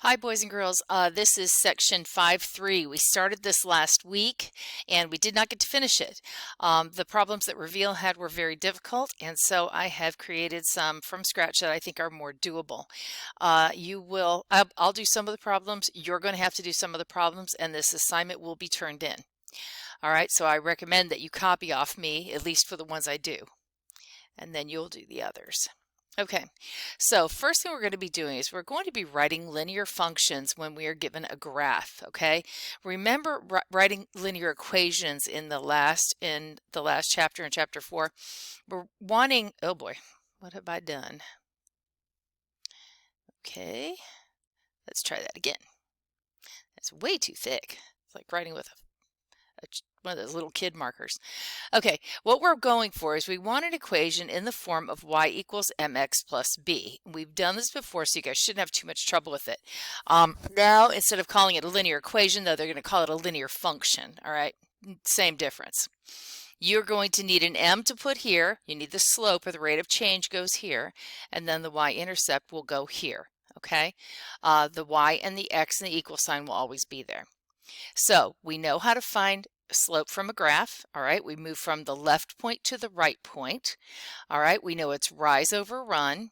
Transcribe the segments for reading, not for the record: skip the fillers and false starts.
Hi, boys and girls. This is section 5.3. We started this last week and we did not get to finish it. The problems that Reveal had were very difficult, and so I have created some from scratch that I think are more doable. I'll do some of the problems. You're going to have to do some of the problems, and this assignment will be turned in. All right, so I recommend that you copy off me, at least for the ones I do, and then you'll do the others. Okay, so first thing we're going to be doing is we're going to be writing linear functions when we are given a graph, okay? Remember writing linear equations in the last chapter, in chapter 4. We're wanting, oh boy, what have I done? Okay, let's try that again. That's way too thick. It's like writing with one of those little kid markers. Okay, what we're going for is we want an equation in the form of y equals mx plus b. We've done this before, so you guys shouldn't have too much trouble with it. Now, instead of calling it a linear equation, though, they're going to call it a linear function, all right? Same difference. You're going to need an m to put here. You need the slope, or the rate of change, goes here, and then the y-intercept will go here, okay? The y and the x and the equal sign will always be there. So we know how to find slope from a graph. All right, we move from the left point to the right point. All right, we know it's rise over run.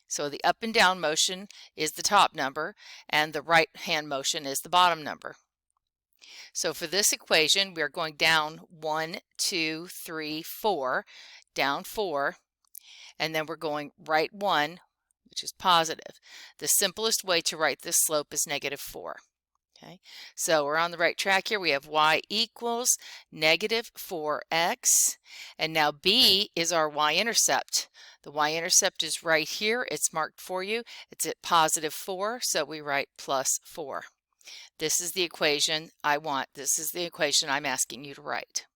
So the up and down motion is the top number, and the right hand motion is the bottom number. So for this equation, we are going down 1, 2, 3, 4, down 4, and then we're going right 1, which is positive. The simplest way to write this slope is -4. Okay, so we're on the right track here. We have y equals -4x, and now b is our y-intercept. The y-intercept is right here. It's marked for you. It's at +4, so we write +4. This is the equation I want. This is the equation I'm asking you to write.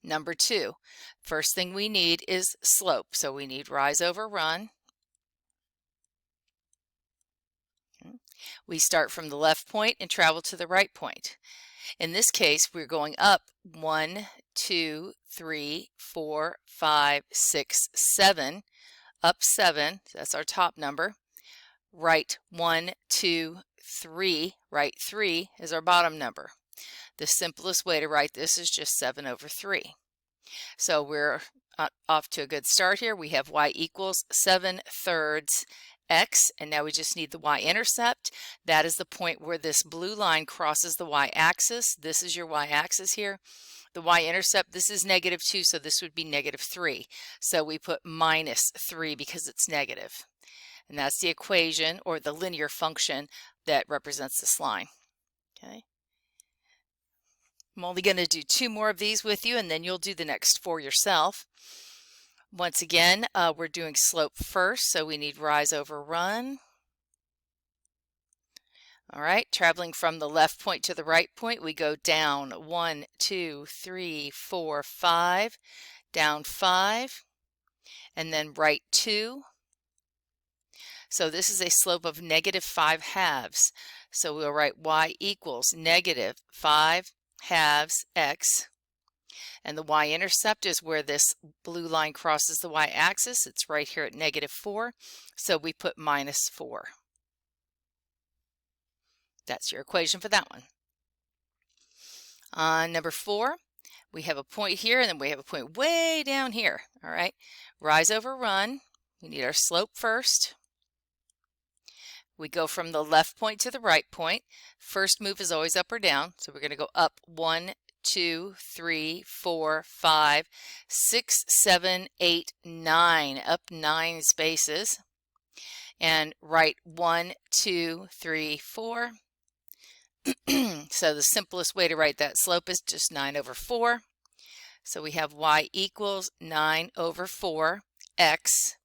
Number 2, first thing we need is slope. So we need rise over run. We start from the left point and travel to the right point. In this case, we're going up 1, 2, 3, 4, 5, 6, 7, up 7, that's our top number. Right 1, 2, 3, right 3 is our bottom number. The simplest way to write this is just 7 over 3. So we're off to a good start here. We have y equals 7/3 x, and now we just need the y-intercept. That is the point where this blue line crosses the y-axis. This is your y-axis here. The y-intercept, this is -2, so this would be -3. So we put -3 because it's negative. And that's the equation, or the linear function, that represents this line. Okay. I'm only going to do 2 more of these with you, and then you'll do the next 4 yourself. Once again, we're doing slope first, so we need rise over run. All right, traveling from the left point to the right point, we go down 1, 2, 3, 4, 5, down 5, and then right 2. So this is a slope of -5/2. So we'll write y equals -5/2 x. And the y-intercept is where this blue line crosses the y-axis. It's right here at -4, so we put -4. That's your equation for that one. On number 4, we have a point here, and then we have a point way down here. All right, rise over run. We need our slope first. We go from the left point to the right point. First move is always up or down, so we're going to go up 1, 2, 3, 4, 5, 6, 7, 8, 9, up 9 spaces, and right 1, 2, 3, 4. So the simplest way to write that slope is just 9 over 4. So we have y equals 9 over 4 x,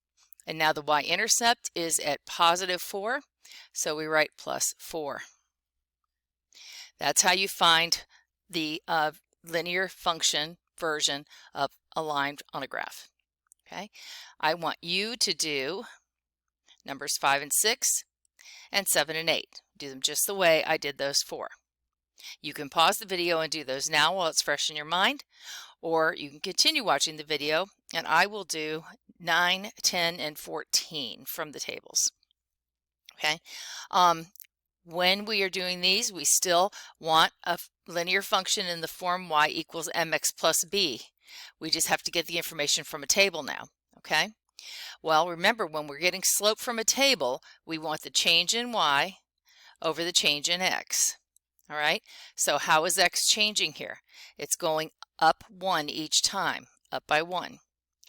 and now the y-intercept is at +4, so we write +4. That's how you find the linear function version of a line on a graph. Okay, I want you to do numbers 5 and 6 and 7 and 8. Do them just the way I did those 4. You can pause the video and do those now while it's fresh in your mind, or you can continue watching the video and I will do 9, 10, and 14 from the tables. Okay. When we are doing these, we still want a linear function in the form y equals mx plus b. We just have to get the information from a table now. Okay. Well, remember, when we're getting slope from a table, we want the change in y over the change in x. All right, so how is x changing here? It's going up 1 each time, up by 1.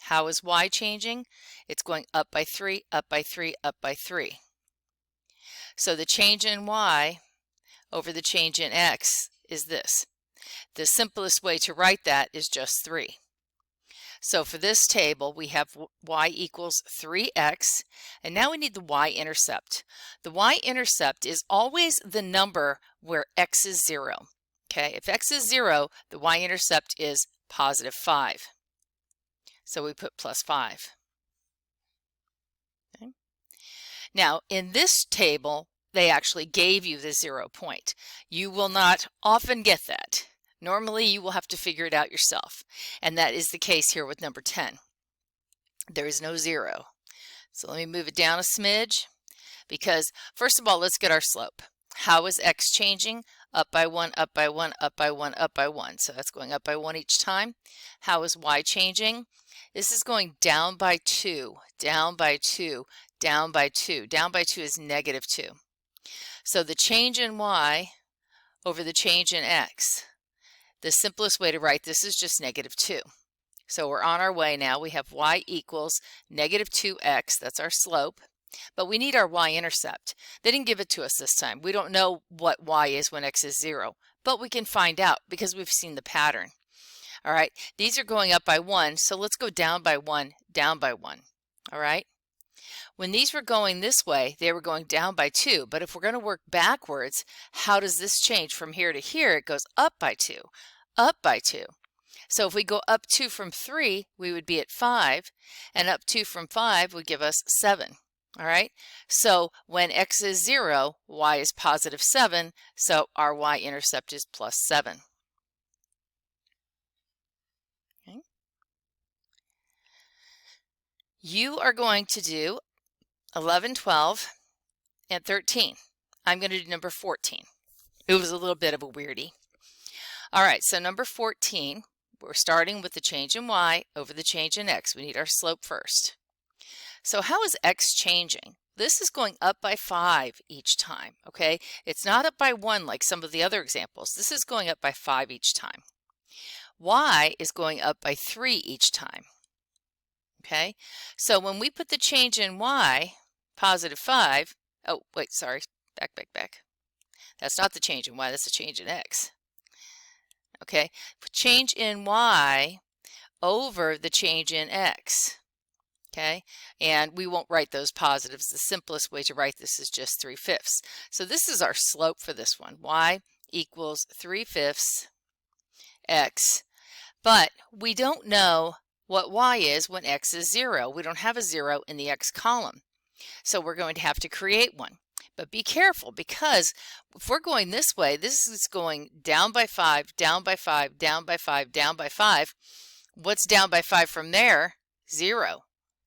How is y changing? It's going up by 3, up by 3, up by 3. So the change in y over the change in x is this. The simplest way to write that is just 3. So for this table, we have y equals 3x, and now we need the y-intercept. The y-intercept is always the number where x is 0. Okay, if x is 0, the y-intercept is positive 5. So we put plus 5. Okay. Now, in this table, they actually gave you the 0 point. You will not often get that. Normally, you will have to figure it out yourself, and that is the case here with number 10. There is no 0. So let me move it down a smidge, because first of all, let's get our slope. How is x changing? Up by 1, up by 1, up by 1, up by 1. So that's going up by 1 each time. How is y changing? This is going down by 2, down by 2, down by 2. Down by 2 is negative 2. So the change in y over the change in x, the simplest way to write this is just negative 2. So we're on our way now. We have y equals negative 2x. That's our slope. But we need our y-intercept. They didn't give it to us this time. We don't know what y is when x is 0. But we can find out because we've seen the pattern. All right. These are going up by 1. So let's go down by 1, down by 1. All right. When these were going this way, they were going down by 2. But if we're going to work backwards, how does this change? From here to here, it goes up by 2, up by 2. So if we go up 2 from 3, we would be at 5, and up 2 from 5 would give us 7. All right, so when x is 0, y is positive 7, so our y-intercept is plus 7. Okay. You are going to do 11, 12, and 13. I'm going to do number 14. It was a little bit of a weirdie. All right, so number 14, we're starting with the change in y over the change in x. We need our slope first. So how is x changing? This is going up by 5 each time, okay? It's not up by 1 like some of the other examples. This is going up by 5 each time. Y is going up by 3 each time, okay? So when we put the change in y, positive 5, oh, wait, sorry, back. That's not the change in y, that's the change in x. Okay, change in y over the change in x. Okay, and we won't write those positives. The simplest way to write this is just 3/5. So this is our slope for this one. Y equals 3/5 x. But we don't know what y is when x is 0. We don't have a 0 in the x column. So we're going to have to create one. But be careful, because if we're going this way, this is going down by 5, down by 5, down by 5, down by 5. What's down by 5 from there? 0.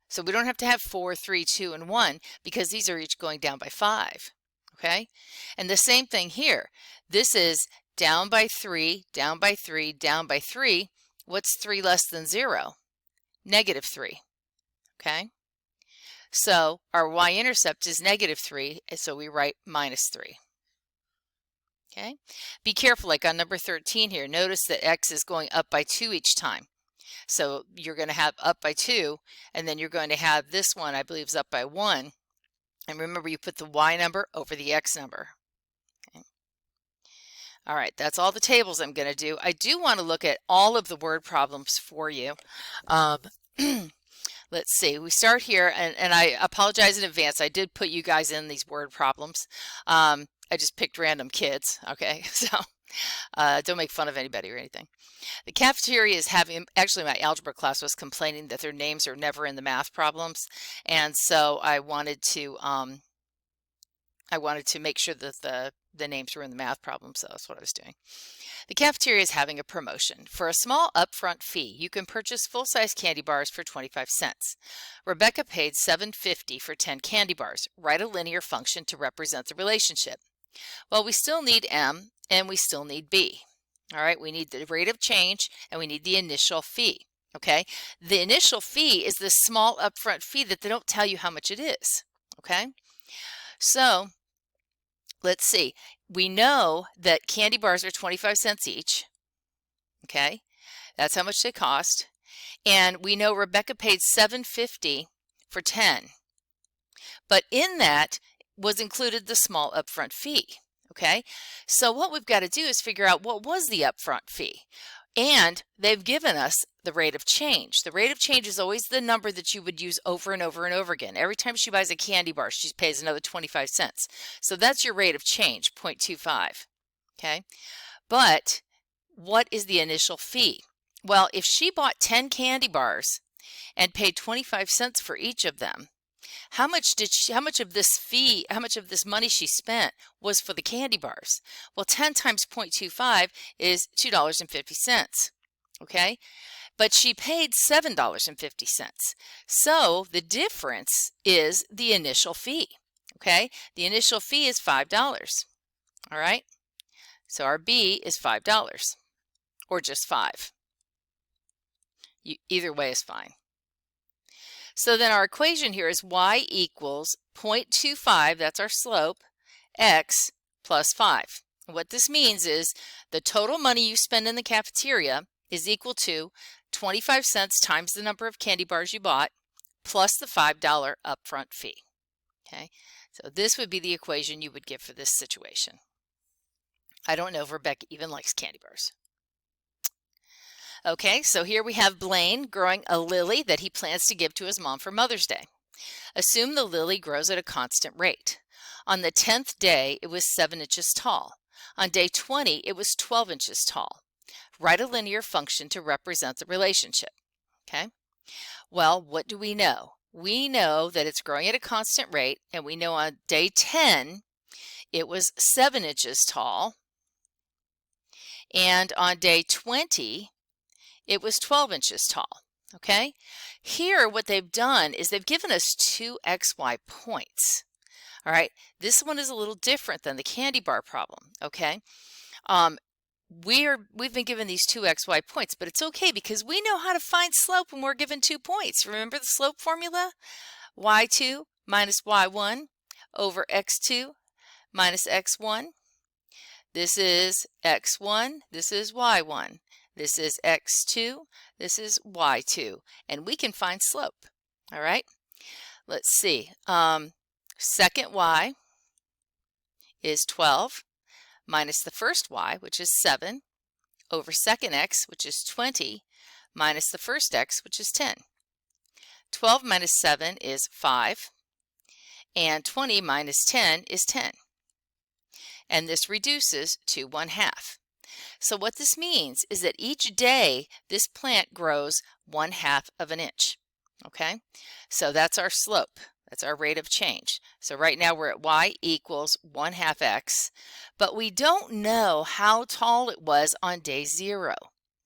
So we don't have to have 4, 3, 2, and 1, because these are each going down by 5. Okay? And the same thing here. This is down by 3, down by 3, down by 3. What's 3 less than 0? Negative 3. Okay? So our y-intercept is negative 3, so we write minus 3. Okay? Be careful, like on number 13 here. Notice that x is going up by 2 each time. So you're going to have up by 2, and then you're going to have this one, I believe, is up by 1. And remember, you put the y number over the x number. Okay. All right, that's all the tables I'm going to do. I do want to look at all of the word problems for you. Let's see, we start here, and I apologize in advance. I did put you guys in these word problems. I just picked random kids, okay? So don't make fun of anybody or anything. The cafeteria is having, actually my algebra class was complaining that their names are never in the math problems. And so I wanted to I wanted to make sure that the names were in the math problem, so that's what I was doing. The cafeteria is having a promotion. For a small upfront fee, you can purchase full-size candy bars for 25 cents. Rebecca paid $7.50 for 10 candy bars. Write a linear function to represent the relationship. Well, we still need M and we still need B. All right, we need the rate of change and we need the initial fee. Okay, the initial fee is this small upfront fee that they don't tell you how much it is. Okay, so let's see. We know that candy bars are 25 cents each. Okay, that's how much they cost. And we know Rebecca paid $7.50 for 10. But in that was included the small upfront fee. Okay, so what we've got to do is figure out what was the upfront fee. And they've given us the rate of change. The rate of change is always the number that you would use over and over and over again. Every time she buys a candy bar, she pays another 25 cents. So that's your rate of change, 0.25. Okay, but what is the initial fee? Well, if she bought 10 candy bars and paid 25 cents for each of them, how much of this money she spent was for the candy bars? Well, 10 times 0.25 is $2.50. Okay, but she paid $7.50. So the difference is the initial fee. Okay, the initial fee is $5. All right, so our B is $5 or just 5. Either way is fine. So then our equation here is y equals 0.25, that's our slope, x plus 5. And what this means is the total money you spend in the cafeteria is equal to 25 cents times the number of candy bars you bought plus the $5 upfront fee. Okay, so this would be the equation you would give for this situation. I don't know if Rebecca even likes candy bars. Okay, so here we have Blaine growing a lily that he plans to give to his mom for Mother's Day. Assume the lily grows at a constant rate. On the 10th day, it was 7 inches tall. On day 20, it was 12 inches tall. Write a linear function to represent the relationship. Okay, well, what do we know? We know that it's growing at a constant rate, and we know on day 10, it was 7 inches tall. And on day 20, it was 12 inches tall. Okay, here what they've done is they've given us two XY points. All right, this one is a little different than the candy bar problem. Okay, we've been given these two XY points, but it's okay because we know how to find slope when we're given 2 points. Remember the slope formula? Y2 minus Y1 over X2 minus X1. This is X1, this is Y1. This is X2, this is Y2, and we can find slope. All right, let's see. Second Y is 12 minus the first Y, which is 7, over second X, which is 20, minus the first X, which is 10. 12 minus 7 is 5, and 20 minus 10 is 10. And this reduces to 1/2. So what this means is that each day this plant grows 1/2 of an inch. Okay, so that's our slope. That's our rate of change. So right now we're at y equals 1/2 x, but we don't know how tall it was on day 0.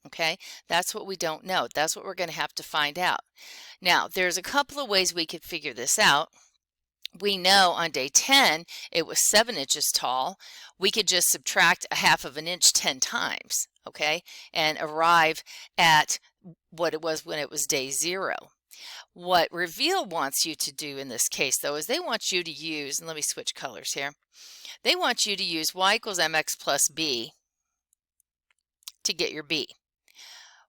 Okay, that's what we don't know. That's what we're going to have to find out. Now, there's a couple of ways we could figure this out. We know on day 10 it was 7 inches tall. We could just subtract 1/2 of an inch 10 times, okay, and arrive at what it was when it was day 0. What Reveal wants you to do in this case, though, is they want you to use, and let me switch colors here, they want you to use y equals mx plus b to get your b.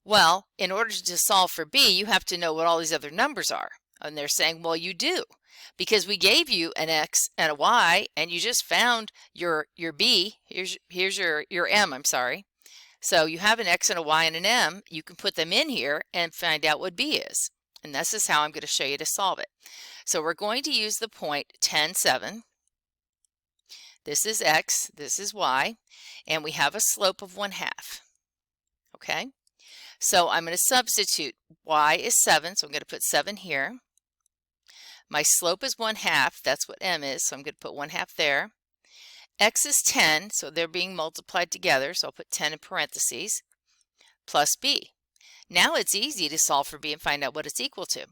Well, in order to solve for b, you have to know what all these other numbers are. And they're saying, well, you do, because we gave you an x and a y, and you just found your b. Here's your m, I'm sorry. So you have an x and a y and an m. You can put them in here and find out what b is. And this is how I'm going to show you to solve it. So we're going to use the point 10, 7. This is x, this is y, and we have a slope of 1/2. Okay, so I'm going to substitute y is 7, so I'm going to put 7 here, My slope is 1/2. That's what m is, so I'm going to put 1/2 there. X is 10, so they're being multiplied together, so I'll put 10 in parentheses, plus b. Now it's easy to solve for b and find out what it's equal to.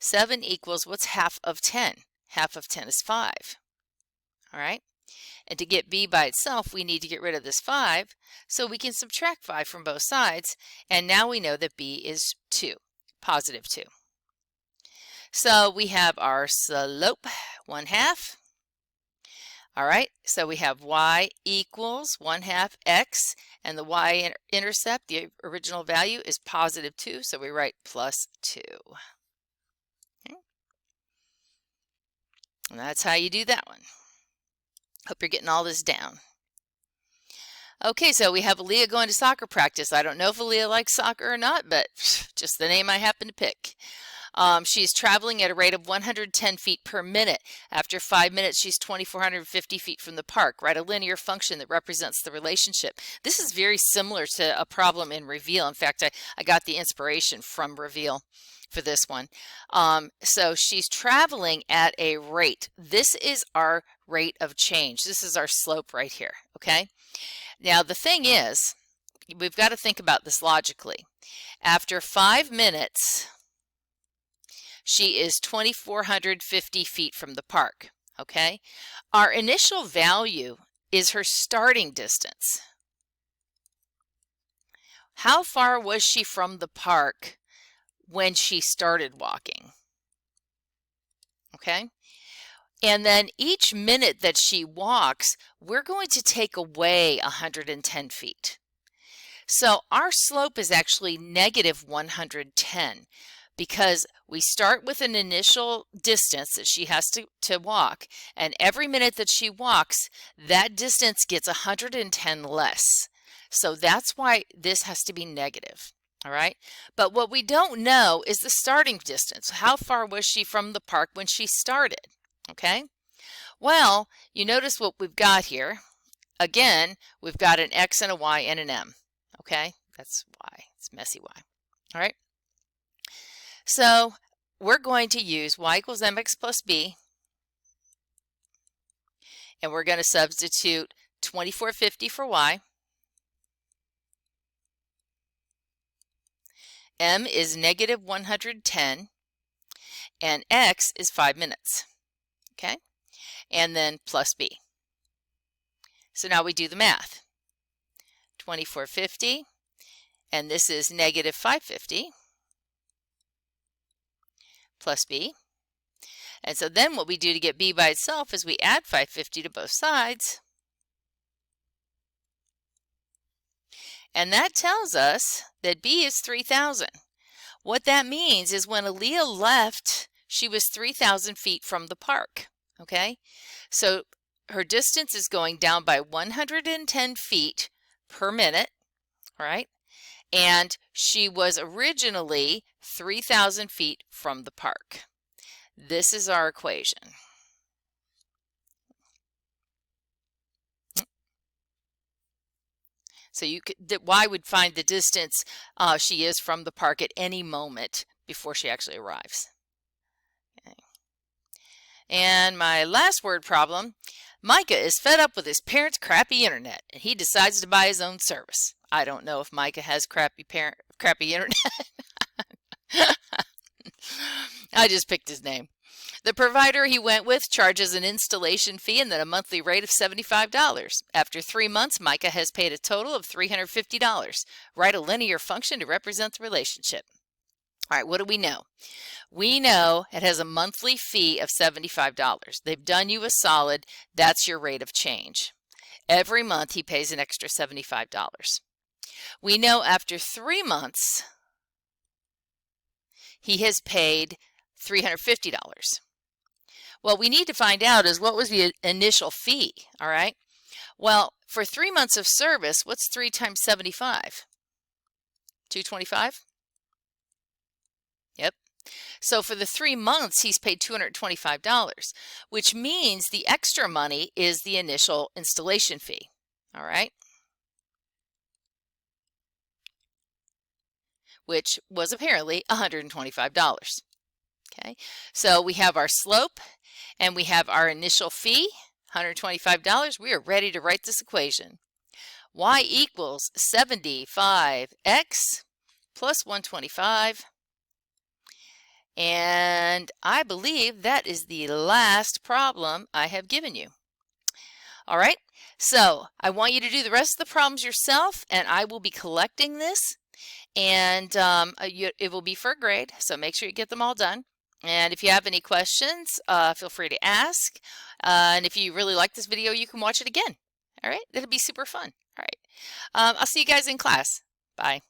7 equals, what's half of 10? Half of 10 is 5. All right? And to get b by itself, we need to get rid of this 5, so we can subtract 5 from both sides, and now we know that b is 2, positive 2. So we have our slope, 1/2. All right, so we have y equals 1/2 x, and the y-intercept, the original value, is positive 2, so we write plus 2. Okay. And that's how you do that one. Hope you're getting all this down. Okay, so we have Aaliyah going to soccer practice. I don't know if Aaliyah likes soccer or not, but just the name I happen to pick. She's traveling at a rate of 110 feet per minute. After 5 minutes, she's 2,450 feet from the park. Write a linear function that represents the relationship. This is very similar to a problem in Reveal. In fact, I got the inspiration from Reveal for this one. So she's traveling at a rate. This is our rate of change. This is our slope right here, okay? Now, the thing is, we've got to think about this logically. After 5 minutes, she is 2,450 feet from the park, okay? Our initial value is her starting distance. How far was she from the park when she started walking? Okay? And then each minute that she walks, we're going to take away 110 feet. So our slope is actually negative 110. Because we start with an initial distance that she has to walk, and every minute that she walks, that distance gets 110 less. So that's why this has to be negative, all right? But what we don't know is the starting distance. How far was she from the park when she started, okay? Well, you notice what we've got here. Again, we've got an x and a y and an m, okay? That's y. It's messy y, all right? So we're going to use y equals mx plus b, and we're going to substitute 2,450 for y. M is negative 110, and x is 5 minutes, okay? And then plus b. So now we do the math. 2,450, and this is negative 550. Plus b. And so then what we do to get b by itself is we add 550 to both sides. And that tells us that b is 3,000. What that means is when Aaliyah left, she was 3,000 feet from the park, okay? So her distance is going down by 110 feet per minute, all right? And she was originally 3,000 feet from the park. This is our equation. So y would find the distance she is from the park at any moment before she actually arrives. Okay. And my last word problem, Micah is fed up with his parents' crappy internet, and he decides to buy his own service. I don't know if Micah has crappy internet. I just picked his name. The provider he went with charges an installation fee and then a monthly rate of $75. After 3 months, Micah has paid a total of $350. Write a linear function to represent the relationship. All right, what do we know? We know it has a monthly fee of $75. They've done you a solid. That's your rate of change. Every month he pays an extra $75. We know after 3 months he has paid $350. What we need to find out is what was the initial fee, all right? Well, for 3 months of service, what's 3 times 75? 225? Yep. So for the 3 months, he's paid $225, which means the extra money is the initial installation fee, all right? Which was apparently $125. Okay, so we have our slope and we have our initial fee, $125. We are ready to write this equation. Y equals 75x plus 125. And I believe that is the last problem I have given you. All right, so I want you to do the rest of the problems yourself, and I will be collecting this, and it will be for a grade, so make sure you get them all done. And if you have any questions, feel free to ask. And if you really like this video, you can watch it again. All right, it'll be super fun. All right, I'll see you guys in class. Bye.